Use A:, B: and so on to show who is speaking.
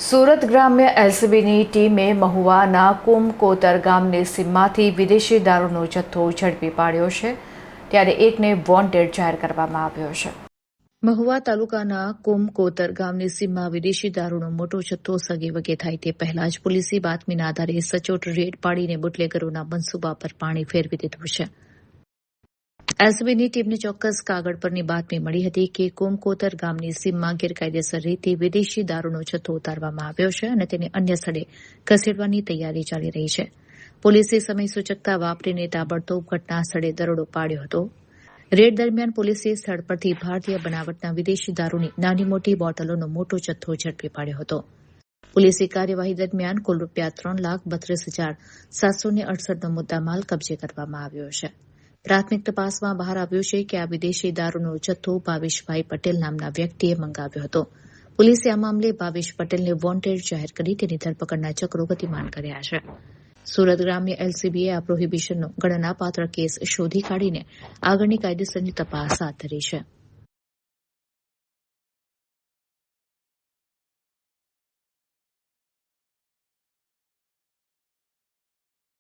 A: સુરત ગ્રામ્ય એલસીબીની ટીમે મહુવાના કુમકોતર ગામની સીમમાંથી વિદેશી દારૂનો જથ્થો ઝડપી પાડ્યો છે, ત્યારે એકને વોન્ટેડ જાહેર કરવામાં આવ્યો છે. મહુવા તાલુકાના કુમકોતર ગામની સીમમાં વિદેશી દારૂનો મોટો જથ્થો સગે વગે થાય તે પહેલા જ પોલીસી બાતમીના આધારે સચોટ રેડ પાડીને બુટલેગરોના મનસૂબા પર પાણી ફેરવી દીધું છે. એલસીબીની ટીમને ચોક્કસ કાગળ પરની બાતમી મળી હતી કે કુમકોતર ગામની સીમમાં ગેરકાયદેસર રીતે વિદેશી દારૂનો જથ્થો ઉતારવામાં આવ્યો છે અને તેને અન્ય સ્થળે ખસેડવાની તૈયારી ચાલી રહી છે. પોલીસે સમય સૂચકતા વાપરીને તાબડતોબ ઘટના સ્થળે દરોડો પાડ્યો હતો. રેડ દરમિયાન પોલીસે સ્થળ પરથી ભારતીય બનાવટના વિદેશી દારૂની નાની મોટી બોટલોનો મોટો જથ્થો ઝડપી પાડ્યો હતો. પોલીસે કાર્યવાહી દરમિયાન કુલ ₹3,32,768નો મુદ્દામાલ કબજે કરવામાં આવ્યો છે. પ્રાથમિક તપાસમાં બહાર આવ્યું છે કે આ વિદેશી દારૂનો જથ્થો ભાવેશભાઈ પટેલ નામના વ્યક્તિએ મંગાવ્યો હતો. પોલીસે આ મામલે ભાવેશ પટેલને વોન્ટેડ જાહેર કરી તેની ધરપકડના ચક્રો ગતિમાન કર્યા છે. સુરત ગ્રામ્ય એલસીબીએ આ પ્રોહિબિશનનો ગણનાપાત્ર કેસ શોધી કાઢીને આગળની કાયદેસરની તપાસ હાથ ધરી છે.